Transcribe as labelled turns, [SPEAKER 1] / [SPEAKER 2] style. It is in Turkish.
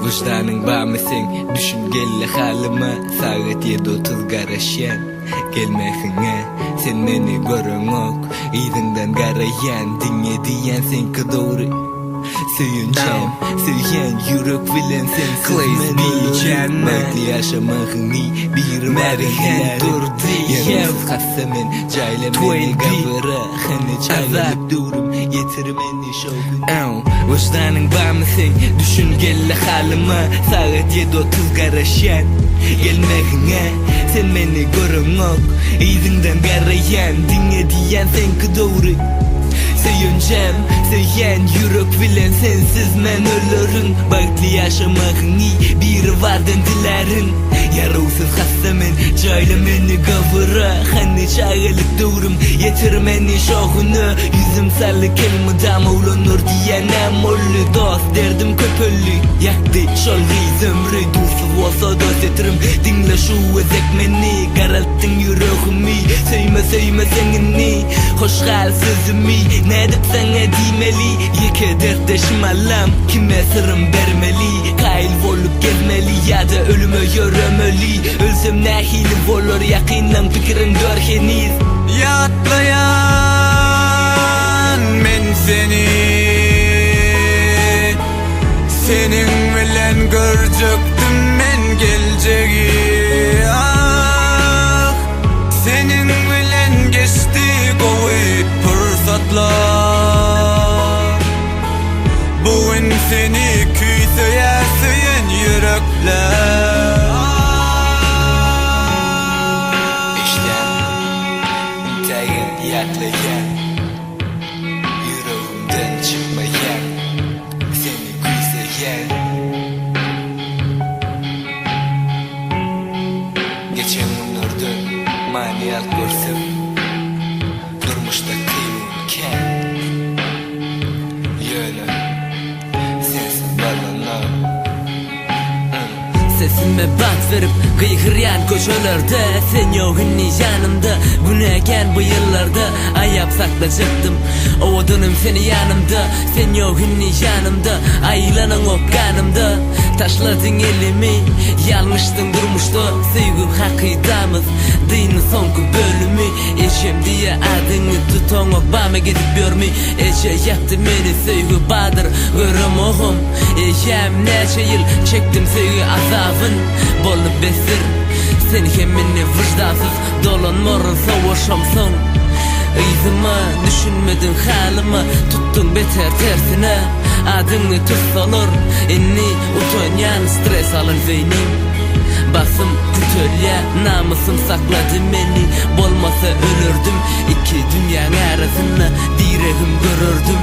[SPEAKER 1] Vicdanın bağmısın, düşün gelle halıma. Saat 7:30 garaşyan gelmekine, sen beni görün ok. İzinden garayan, dinle diyen sen kıdavri. Söyüncem, söyyen yürek bilen sensiz men ölürüm. Bekli yaşamağını bir merhen dur diyem. Yarımsız kassamen, caylemeni gavıra. Hani çaylanıp durum, yetirmeni şovun. Vicdanın bağmısın, düşün gelle halıma. Saat 7:30 garaşyan gelmekine, sen beni görün ok. İzinden garayan, dinle diyen sen kıdavri. Söyüncem, söyyen yürek bilen sensiz men ölürüm. Bekli yaşamağını bir vardan dilerin. Yarımsız hassamen, caylemeni gavıra. Hani çağılıp durum, yetirmeni şoğunu. Yüzüm sarlı kelmedam oğlanır diyenem ollu. Dost derdim köpöllü, yaktı şolgı zömrü. Dursuz olsa dost etirim, dinle şu ezekmeni. Karalttın yüreğimi, söyleme senini. Hoş hal sözümü, ne edip sana demeli. Yeke dertleşmalım, kime sırrım vermeli. Kail olup gezmeli ya da ölüme yürümeli. Ölsem nahilim olur, yakinen fikrin görkeniz.
[SPEAKER 2] Yatlayan men seni, senin bilen görecektim men geleceği. Ah, senin bilen geçti koyu fırsatlar. Bugün seni küyseye süyen yürekler.
[SPEAKER 1] Yaklayan, yüreğimden çıkmayan, seni kuysayan. Geçen günlerde maniyat görsem, durmuşta kıyımken. Yöne, sensiz bağlanam.
[SPEAKER 3] Sesime bat verip kıyhıryan köşelerde, sen yoğun yanımda. Bu neken bu yıllarda ayap saklayacaktım. Oğudunum seni yanımda, sen yoğun yanımda. Aylanın okkanımda, taşladın elimi. Yanlıştın durmuştu, sevgim hakidamız. Dinin sonku bölümü, eşem diye adını tuton ok. Bana gidip görmü, eşe yaptı beni sevgi badır. Görüm oğum, eşem neçe yıl çektim sevgi azabın. Bolup besir, sen hemini vicdansız dolanmorun savaşamsın. İzime düşünmedin halime, tuttun beter tersine. Adını tutsalır, inni utanyan stres alın zeynim. Basım kütölye, namusum sakladı beni. Bolmasa ölürdüm, iki dünyanın arasında direğim görürdüm.